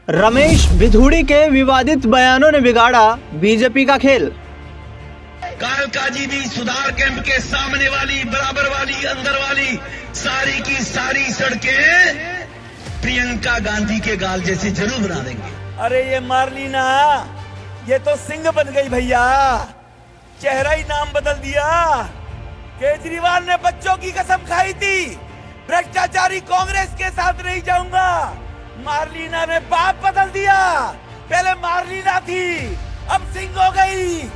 रमेश भिधुड़ी के विवादित बयानों ने बिगाड़ा बीजेपी का खेल। कालकाजी भी सुधार कैंप के सामने वाली, बराबर वाली, अंदर वाली सारी की सारी सड़कें प्रियंका गांधी के गाल जैसी जरूर बना देंगे। अरे ये मार्लिना, ये तो सिंह बन गई भैया, चेहरा ही नाम बदल दिया। केजरीवाल ने बच्चों की कसम खाई थी, भ्रष्टाचारी कांग्रेस के साथ नहीं जाऊंगा। मार्लिना ने बाप बदल दिया, पहले मार्लिना थी, अब सिंह हो गई।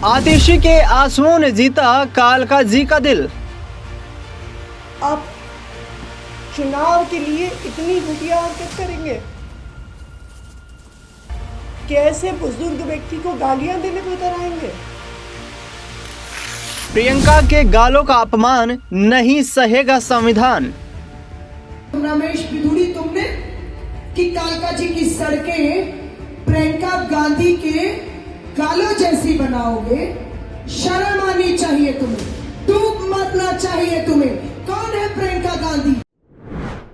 आतिशी के आंसुओं ने जीता कालकाजी का दिल। आप चुनाव के लिए इतनी घटिया हरकत करेंगे? कैसे बुजुर्ग व्यक्ति को गालियां देने को उतर आएंगे? प्रियंका के गालों का अपमान नहीं सहेगा संविधान। रमेश भिधुड़ी, तुमने कि कालकाजी की सड़कें प्रियंका गांधी के गालों जैसी बनाओगे? शर्म आनी चाहिए तुम्हें, डूब मरना चाहिए तुम्हें। कौन है प्रियंका गांधी?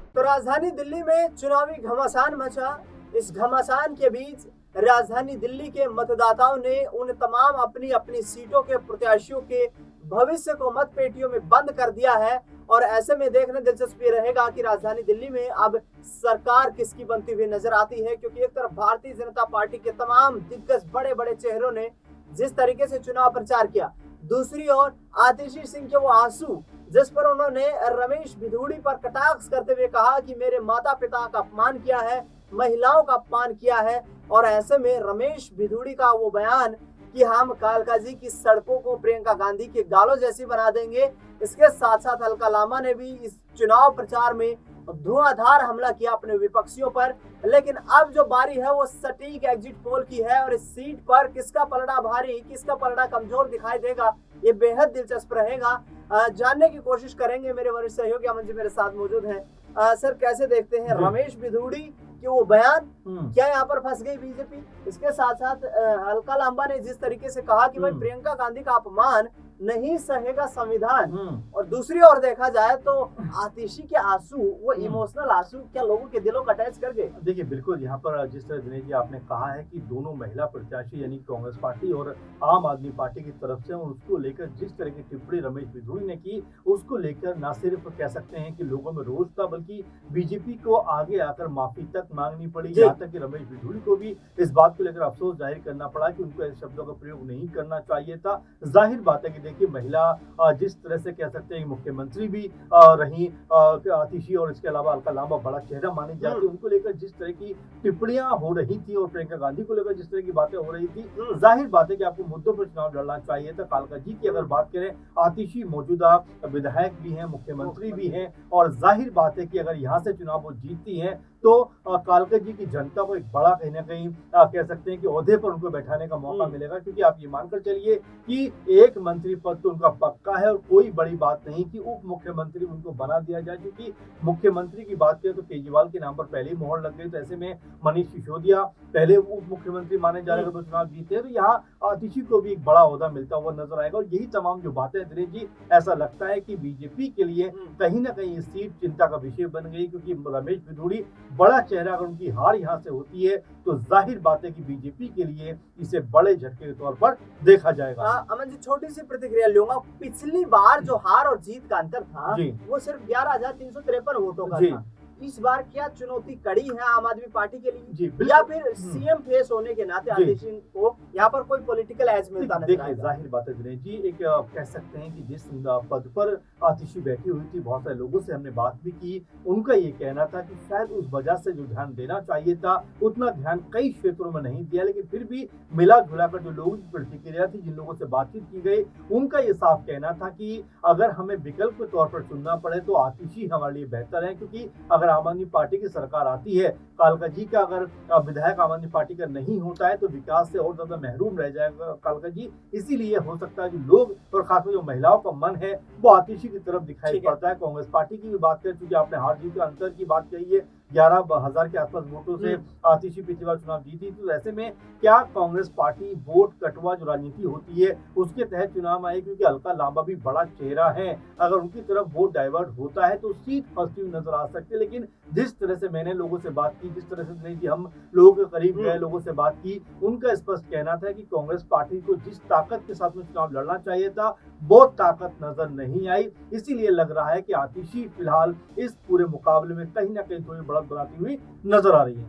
तो राजधानी दिल्ली में चुनावी घमासान मचा। इस घमासान के बीच राजधानी दिल्ली के मतदाताओं ने उन तमाम अपनी अपनी सीटों के प्रत्याशियों के भविष्य को मत पेटियों में बंद कर दिया है। और ऐसे में देखने दिलचस्पी रहेगा कि राजधानी दिल्ली में अब सरकार किसकी बनती हुई नजर आती है, क्योंकि एक तरफ भारतीय जनता पार्टी के तमाम दिग्गज बड़े बड़े चेहरों ने जिस तरीके से चुनाव प्रचार किया, दूसरी ओर आतिशी सिंह के वो आंसू जिस पर उन्होंने रमेश भिधुड़ी पर कटाक्ष करते हुए कहा कि मेरे माता पिता का अपमान किया है, महिलाओं का अपमान किया है। और ऐसे में रमेश भिधुड़ी का वो बयान कि हम कालकाजी की सड़कों को प्रियंका गांधी के गालों जैसी बना देंगे, इसके साथ साथ अलका लांबा ने भी इस चुनाव प्रचार में धुआंधार हमला किया अपने विपक्षियों पर। लेकिन अब जो बारी है वो सटीक एग्जिट पोल की है और इस सीट पर किसका पलड़ा भारी, किसका पलड़ा कमजोर दिखाई देगा, ये बेहद दिलचस्प रहेगा। जानने की कोशिश करेंगे। मेरे वरिष्ठ सहयोगी अमन जी मेरे साथ मौजूद हैं। सर, कैसे देखते हैं रमेश भिधुड़ी कि वो बयान, क्या यहाँ पर फंस गई बीजेपी? इसके साथ साथ अलका लांबा ने जिस तरीके से कहा कि भाई प्रियंका गांधी का अपमान नहीं सहेगा संविधान, और दूसरी ओर देखा जाए तो आतिशी के आंसू, वो इमोशनल आंसू, क्या लोगों के दिलों को अटैच कर गए? देखिए, बिल्कुल यहाँ पर जिस तरह दिनेश जी आपने कहा है कि दोनों महिला प्रत्याशी यानी कांग्रेस पार्टी और आम आदमी पार्टी की तरफ से उसको लेकर जिस तरह की टिप्पणी रमेश भिधुड़ी ने की, उसको लेकर ना सिर्फ कह सकते हैं कि लोगों में रोष था, बल्कि बीजेपी को आगे आकर माफी तक मांगनी पड़ी। यहाँ तक कि रमेश भिधुड़ी को भी इस बात को लेकर अफसोस जाहिर करना पड़ा कि उनको ऐसे शब्दों का प्रयोग नहीं करना चाहिए था। जाहिर बात है कि देखिए, महिला जिस तरह से कह सकते हैं मुख्यमंत्री भी रही आतिशी, और इसके अलावा अलका लांबा बड़ा चेहरा मानी जाती है, उनको लेकर जिस तरह की टिप्पणियां हो रही थी और प्रियंका गांधी को लेकर जिस तरह की बातें हो रही थी, जाहिर बात है कि आपको मुद्दों पर चुनाव लड़ना चाहिए था। कालकाजी की अगर बात करें, आतिशी मौजूदा विधायक भी हैं, मुख्यमंत्री भी हैं, और जाहिर बात है कि अगर यहाँ से चुनाव वो जीतती हैं तो कालकाजी की जनता को एक बड़ा कहीं ना कहीं कह सकते हैं कि ओहदे पर उनको बैठाने का मौका मिलेगा। क्योंकि आप ये मानकर चलिए कि एक मंत्री पद तो उनका पक्का है और कोई बड़ी बात नहीं कि उप मुख्यमंत्री उनको बना दिया जाए। क्योंकि मुख्यमंत्री की बात करें तो केजरीवाल के नाम पर पहले ही मोहर लग गई, तो ऐसे में मनीष सिसोदिया पहले उप मुख्यमंत्री माने जा रहे हैं तो चुनाव जीते हैं, तो यहाँ आतिशी को भी एक बड़ा ओहदा मिलता हुआ नजर आएगा। और यही तमाम जो बातें दिनेश जी, ऐसा लगता है कि बीजेपी के लिए कहीं ना कहीं सीट चिंता का विषय बन गई, क्योंकि रमेश भिधुड़ी बड़ा चेहरा, अगर उनकी हार यहाँ से होती है तो जाहिर बात है कि बीजेपी के लिए इसे बड़े झटके के तौर पर देखा जाएगा। अमन जी, छोटी सी प्रतिक्रिया लूंगा। पिछली बार जो हार और जीत का अंतर था वो सिर्फ 11,353 वोटों का था। इस बार क्या चुनौती कड़ी है आम आदमी पार्टी के लिए, या फिर सीएम फेस होने के नाते आतिशी को यहाँ पर कोई पॉलिटिकल एज मिलता नहीं? देखिए, जाहिर बात है दिनेश जी, एक कह सकते हैं कि जिस पद पर आतिशी बैठी हुई थी, बहुत सारे लोगों से हमने बात भी की, उनका ये कहना था कि शायद उस वजह से जो ध्यान देना चाहिए था उतना ध्यान कई क्षेत्रों में नहीं दिया। लेकिन फिर भी मिला जुला कर जो लोगों की प्रतिक्रिया थी, जिन लोगों से बातचीत की गई, उनका ये साफ कहना था कि अगर हमें विकल्प के तौर पर चुनना पड़े तो आतिशी हमारे लिए बेहतर है। क्योंकि अगर आम आदमी पार्टी की सरकार आती है, कालकाजी का अगर विधायक आम आदमी पार्टी का नहीं होता है तो विकास से और ज्यादा महरूम रह जाएगा कालकाजी। इसीलिए हो सकता है जो लोग और खासकर जो महिलाओं का मन है वो आतिशी की तरफ दिखाई पड़ता है। कांग्रेस पार्टी की भी बात करें, क्योंकि आपने हार जीत के अंतर की बात कही है, 11,000 के आसपास वोटों से आतिशी पिछली बार चुनाव जीती। तो ऐसे में क्या कांग्रेस पार्टी वोट कटवा जो राजनीति होती है उसके तहत चुनाव आए? क्योंकि अलका लांबा भी बड़ा चेहरा है, अगर उनकी तरफ वोट डाइवर्ट होता है तो सीट फंसती हुई नजर आ सकती है। लेकिन जिस तरह से मैंने लोगों से बात की, जिस तरह से दिनेश जी हम लोगों के करीब गए, लोगों से बात की, उनका स्पष्ट कहना था कि कांग्रेस पार्टी को जिस ताकत के साथ में चुनाव लड़ना चाहिए था वो ताकत नजर नहीं आई। इसीलिए लग रहा है कि आतिशी फिलहाल इस पूरे मुकाबले में कहीं ना कहीं थोड़ी बढ़त बनाती हुई नजर आ रही है।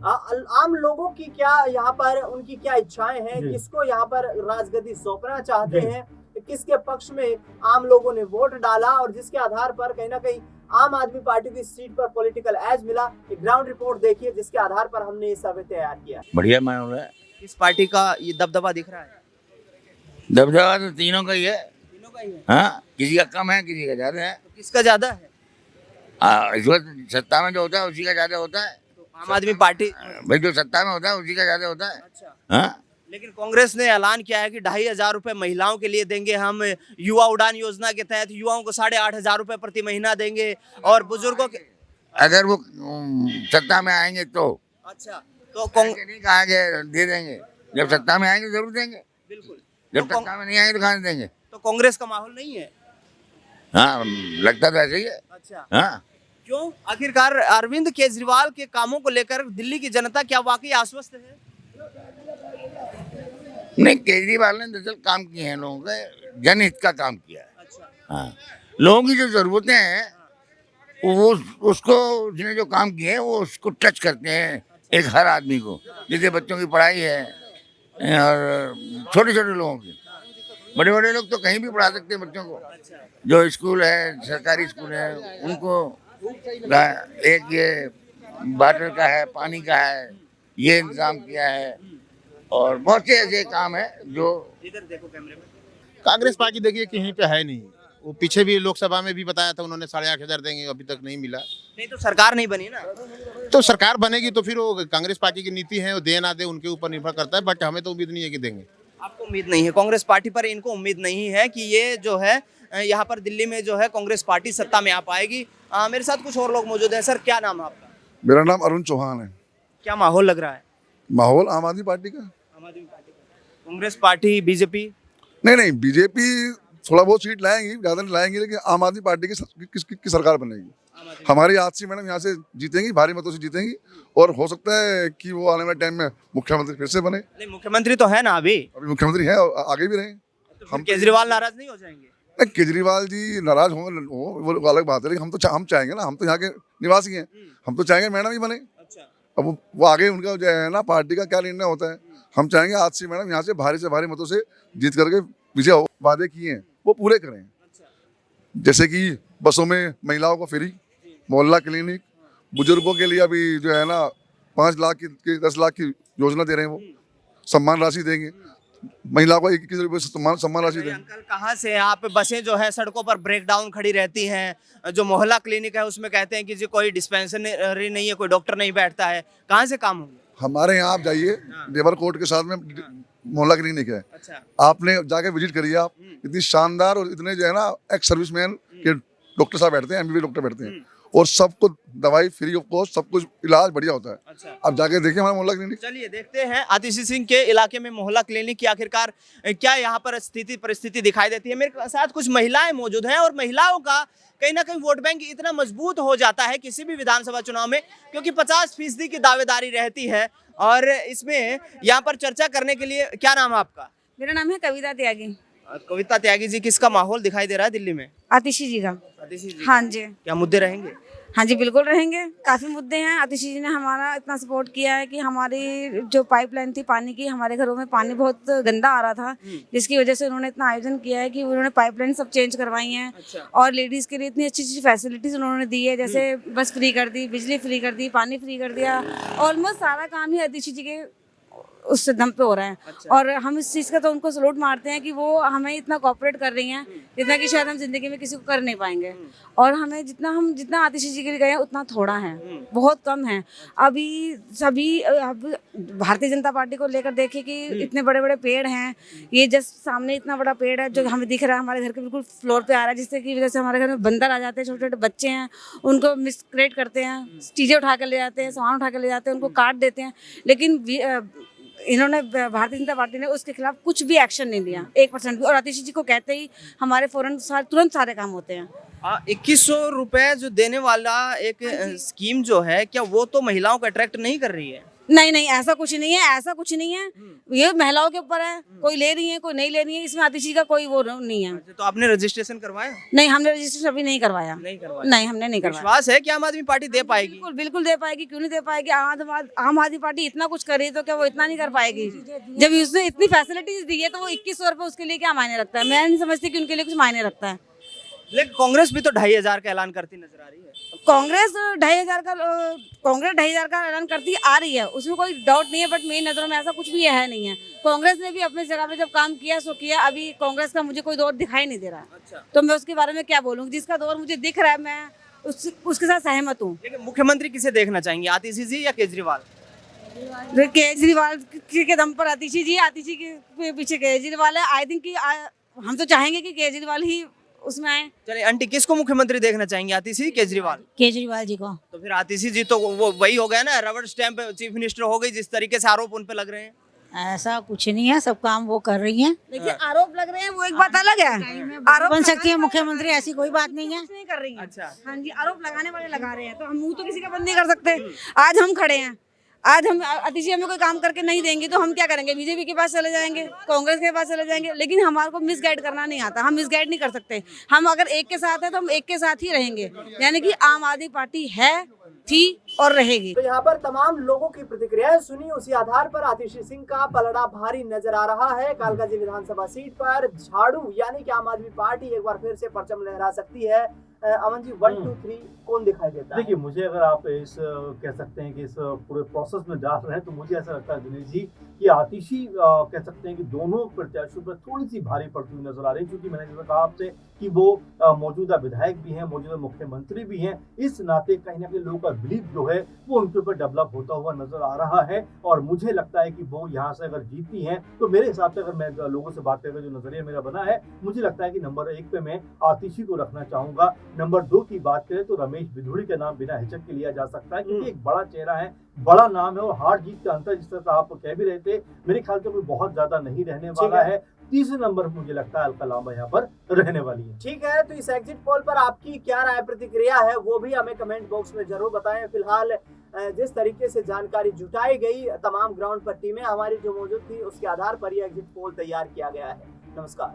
आम लोगों की क्या यहाँ पर, उनकी क्या इच्छाएं हैं, किसको यहाँ पर राजगद्दी सौंपना चाहते हैं, किसके पक्ष में आम लोगों ने वोट डाला और जिसके आधार पर कहीं ना कहीं आम आदमी पार्टी की सीट पर पॉलिटिकल एज मिला। एक ग्राउंड रिपोर्ट देखिए जिसके आधार पर हमने ये सर्वे तैयार किया। बढ़िया माहौल है। किस पार्टी का ये दबदबा दिख रहा है? दबदबा तो तीनों का ही है। तीनों का ही है। हाँ, किसी का कम है, किसी का ज्यादा है। तो किसका ज्यादा है? इस वक्त सत्ता में जो होता है उसी का ज्यादा होता है। तो आम आदमी पार्टी भाई जो सत्ता में होता है उसी का ज्यादा होता है। अच्छा, हाँ, लेकिन कांग्रेस ने ऐलान किया है कि 2,500 रुपए महिलाओं के लिए देंगे, हम युवा उड़ान योजना के तहत युवाओं को 8,500 रुपए प्रति महीना देंगे और बुजुर्गों के। अगर वो सत्ता में आएंगे तो। अच्छा, तो ऐसे नहीं कहा कि दे देंगे, जब सत्ता में आएंगे जरूर देंगे। बिल्कुल। जब सत्ता में नहीं आएंगे तो कहाँ से देंगे? तो कांग्रेस का माहौल नहीं है? हाँ, लगता तो ऐसे ही है। अच्छा, हाँ, क्यों? आखिरकार अरविंद केजरीवाल के कामों को लेकर दिल्ली की जनता क्या वाकई आश्वस्त है? नहीं, केजरीवाल ने दरअसल काम किए हैं, लोगों के जनहित का काम किया है। अच्छा, हाँ, लोगों की जो जरूरतें हैं वो उसको उसने जो काम किए हैं वो उसको टच करते हैं एक हर आदमी को। जैसे बच्चों की पढ़ाई है और छोटे छोटे लोगों की। बड़े बड़े लोग तो कहीं भी पढ़ा सकते हैं बच्चों को। जो स्कूल है, सरकारी स्कूल है, उनको एक ये वाटर का है, पानी का है, ये इंतजाम किया है और बहुत से ऐसे काम है जो। इधर देखो कैमरे में। कांग्रेस पार्टी देखिए कहीं पे है नहीं। वो पीछे भी लोकसभा में भी बताया था उन्होंने 8,500 देंगे, अभी तक नहीं मिला। नहीं तो सरकार नहीं बनी ना। तो सरकार बनेगी तो फिर वो कांग्रेस पार्टी की नीति है, वो दे ना दे उनके ऊपर निर्भर करता है, बट हमें तो उम्मीद नहीं है कि देंगे। आपको उम्मीद नहीं है? कांग्रेस पार्टी पर इनको उम्मीद नहीं है कि ये जो है यहाँ पर दिल्ली में जो है कांग्रेस पार्टी सत्ता में आ पाएगी। मेरे साथ कुछ और लोग मौजूद हैं। सर, क्या नाम है आपका? मेरा नाम अरुण चौहान है। क्या माहौल लग रहा है? माहौल आम आदमी पार्टी का। आम आदमी पार्टी का। Congress party, BJP? नहीं, बीजेपी थोड़ा बहुत सीट लाएंगी, ज्यादा नहीं लाएंगी, लेकिन आम आदमी पार्टी की सरकार बनेगी। हमारी आजसी मैडम यहाँ से जीतेंगी, भारी मतों से जीतेंगी और हो सकता है कि वो आने वाले टाइम में मुख्यमंत्री फिर से बने। नहीं, मुख्यमंत्री तो है ना अभी मुख्यमंत्री है और आगे भी रहे। तो हम केजरीवाल नाराज नहीं हो जाएंगे? नहीं, केजरीवाल जी नाराज हो वो अलग बात है, लेकिन हम चाहेंगे ना, हम तो यहाँ के निवासी हैं, हम तो चाहेंगे मैडम ही बने। अच्छा, अब वो आगे उनका जो है ना पार्टी का क्या निर्णय होता है, हम चाहेंगे आजसी मैडम यहाँ से भारी मतों से जीत करके विजय हो। वादे किए हैं वो पूरे करें। जैसे कि बसों में महिलाओं को फ्री, मोहल्ला क्लिनिक, बुजुर्गों के लिए अभी जो है ना 5 लाख की 10 लाख की योजना दे रहे हैं, वो सम्मान राशि देंगे, महिला को 21 रुपये सम्मान राशि देंगे। अंकल, कहाँ से आप? बसें जो है सड़कों पर ब्रेक डाउन खड़ी रहती हैं, जो मोहल्ला क्लिनिक है उसमें कहते हैं कि जी कोई डिस्पेंसरी नहीं है, कोई डॉक्टर नहीं बैठता है, कहाँ से काम होंगे? हमारे यहाँ आप जाइए, लेबर कोर्ट के साथ में मोहल्ला क्लिनिक है। अच्छा, आपने जाके विजिट करिए, आप इतनी शानदार और इतने जो है ना एक्स सर्विसमैन के डॉक्टर साहब बैठते हैं, एमबीबीएस डॉक्टर बैठते हैं और सबको दवाई फ्री ऑफ कॉस्ट, सब कुछ इलाज बढ़िया होता है। अच्छा, आप जाके देखिए हमारा मोहल्ला क्लिनिक। चलिए देखते हैं आतिशी सिंह के इलाके में मोहल्ला क्लिनिक की आखिरकार क्या यहाँ पर स्थिति परिस्थिति दिखाई देती है। मेरे साथ कुछ महिलाएं मौजूद हैं और महिलाओं का कहीं ना कहीं वोट बैंक इतना मजबूत हो जाता है किसी भी विधानसभा चुनाव में, क्योंकि 50% की दावेदारी रहती है। और इसमें यहाँ पर चर्चा करने के लिए, क्या नाम है आपका? मेरा नाम है कविता त्यागी। कविता त्यागी जी, किसका माहौल दिखाई दे रहा है दिल्ली में? आतिशी जी का। आतिशी जी, हाँ जी। क्या मुद्दे रहेंगे? हाँ जी, बिल्कुल रहेंगे। काफ़ी मुद्दे हैं। आतिशी जी ने हमारा इतना सपोर्ट किया है कि हमारी जो पाइपलाइन थी पानी की, हमारे घरों में पानी बहुत गंदा आ रहा था, जिसकी वजह से उन्होंने इतना आयोजन किया है कि उन्होंने पाइपलाइन सब चेंज करवाई हैं। अच्छा। और लेडीज़ के लिए इतनी अच्छी अच्छी फैसिलिटीज़ उन्होंने दी है, जैसे बस फ्री कर दी, बिजली फ्री कर दी, पानी फ्री कर दिया। ऑलमोस्ट सारा काम ही आतिशी जी के उस दम पे हो रहा है। अच्छा। और हम इस चीज़ का तो उनको सलूट मारते हैं कि वो हमें इतना कोऑपरेट कर रही हैं जितना कि शायद हम जिंदगी में किसी को कर नहीं पाएंगे। और हमें जितना आतिशी जी के लिए गए हैं उतना थोड़ा है, बहुत कम है। अभी सभी अब भारतीय जनता पार्टी को लेकर देखिए कि इतने बड़े बड़े पेड़ हैं, ये जस्ट सामने इतना बड़ा पेड़ है जो हमें दिख रहा है, हमारे घर के बिल्कुल फ्लोर पे आ रहा है, जिससे की वजह से हमारे घर में बंदर आ जाते हैं, छोटे छोटे बच्चे हैं, उनको मिसक्रिएट करते हैं, चीज़ें उठा कर ले जाते हैं, सामान उठा कर ले जाते हैं, उनको काट देते हैं। लेकिन इन्होंने भारतीय जनता पार्टी ने उसके खिलाफ कुछ भी एक्शन नहीं लिया, 1% भी। और आतिशी जी को कहते ही हमारे फौरन तुरंत सारे काम होते हैं। 2100 रुपए जो देने वाला एक स्कीम जो है, क्या वो तो महिलाओं को अट्रैक्ट नहीं कर रही है? नहीं नहीं, ऐसा कुछ नहीं है, ऐसा कुछ नहीं है। ये महिलाओं के ऊपर है, कोई ले रही है कोई नहीं ले रही है, इसमें आतिशी का कोई वो नहीं है। तो आपने रजिस्ट्रेशन करवाया? नहीं, हमने रजिस्ट्रेशन अभी नहीं करवाया। नहीं, हमने नहीं करवाया। विश्वास है कि आम आदमी पार्टी दे पाएगी? बिल्कुल बिल्कुल दे पाएगी, क्यों नहीं दे पाएगी। आम आदमी पार्टी इतना कुछ कर रही है तो क्या वो इतना नहीं कर पाएगी? जब उसने इतनी फैसिलिटीज दी है तो वो 2100 रुपए उसके लिए क्या मायने रखता है? मैं नहीं समझती कि उनके लिए कुछ मायने रखता है। लेकिन कांग्रेस भी तो 2500 का ऐलान करती नजर आ रही है। कांग्रेस 2500 का ऐलान करती आ रही है, उसमें कोई डाउट नहीं है, बट मेरी नजरों में ऐसा कुछ भी है नहीं है। कांग्रेस ने भी अपनी जगह पे जब काम किया सो किया, अभी कांग्रेस का मुझे कोई दौर दिखाई नहीं दे रहा। अच्छा। तो मैं उसके बारे में क्या बोलूँ? जिसका दौर मुझे दिख रहा है मैं उसके साथ सहमत हूँ। लेकिन मुख्यमंत्री किसे देखना चाहेंगे, आतिशी जी या केजरीवाल? केजरीवाल के दम पर आतिशी जी, आतिशी के पीछे केजरीवाल है। आई थिंक कि हम तो चाहेंगे कि केजरीवाल ही उसमें आए। चलिए आंटी, किसको मुख्यमंत्री देखना चाहेंगे, आतिशी केजरीवाल? केजरीवाल जी को। तो फिर आतिशी जी तो वो वही हो गया ना, रबड़ स्टैंप चीफ मिनिस्टर हो गई, जिस तरीके से आरोप उन पे लग रहे हैं। ऐसा कुछ नहीं है, सब काम वो कर रही हैं। देखिए, आरोप लग रहे हैं वो एक बात अलग है। आरोप बन सकती है मुख्यमंत्री, ऐसी कोई बात नहीं है। नहीं कर रही है। अच्छा। हाँ जी, आरोप लगाने वाले लगा रहे हैं, तो हम मुंह तो किसी का बंद नहीं कर सकते। आज हम खड़े हैं, आज हम आतिशी हमें कोई काम करके नहीं देंगे तो हम क्या करेंगे? बीजेपी के पास चले जाएंगे, कांग्रेस के पास चले जाएंगे। लेकिन हमारे को मिसगाइड करना नहीं आता, हम मिसगाइड नहीं कर सकते। हम अगर एक के साथ है तो हम एक के साथ ही रहेंगे, यानी कि आम आदमी पार्टी है, थी और रहेगी। तो यहाँ पर तमाम लोगों की प्रतिक्रियाएं सुनी, उसी आधार पर आतिशी सिंह का पलड़ा भारी नजर आ रहा है। कालकाजी विधानसभा सीट पर झाड़ू यानी कि आम आदमी पार्टी एक बार फिर से परचम लहरा सकती है। अमन जी, 1 2 3 कौन दिखाई देता है? देखिए, मुझे अगर आप इस कह सकते हैं कि इस पूरे प्रोसेस में डाल रहे हैं तो मुझे ऐसा लगता है दिनेश जी कि आतिशी कह सकते हैं कि दोनों प्रत्याशियों पर थोड़ी सी भारी पड़ती हुई नजर आ रही है, क्योंकि मैंने जैसा कहा आपसे कि वो मौजूदा विधायक भी हैं, मौजूदा मुख्यमंत्री भी हैं। इस नाते कहीं ना कहीं लोगों का बिलीफ जो है वो उनके ऊपर डेवलप होता हुआ नजर आ रहा है, और मुझे लगता है कि वो यहाँ से अगर जीतती हैं तो मेरे हिसाब से, अगर मैं लोगों से बात करके जो नजरिया मेरा बना है, मुझे लगता है कि नंबर 1 पे मैं आतिशी को रखना चाहूंगा। नंबर 2 की बात करें तो रमेश बिधूड़ी का नाम बिना हिचक के लिया जा सकता है, क्योंकि एक बड़ा चेहरा है, बड़ा नाम है, और हार जीत का अंतर जिस तरह से आप कह भी रहे थे, मेरे ख्याल से कोई बहुत ज्यादा नहीं रहने वाला है। तीसरे नंबर पर मुझे लगता है अलका लांबा यहाँ पर रहने वाली है। ठीक है, तो इस एग्जिट पोल पर आपकी क्या राय प्रतिक्रिया है वो भी हमें कमेंट बॉक्स में जरूर बताएं। फिलहाल जिस तरीके से जानकारी जुटाई गई, तमाम ग्राउंड पर टीमें हमारी जो मौजूद थी, उसके आधार पर यह एग्जिट पोल तैयार किया गया है। नमस्कार।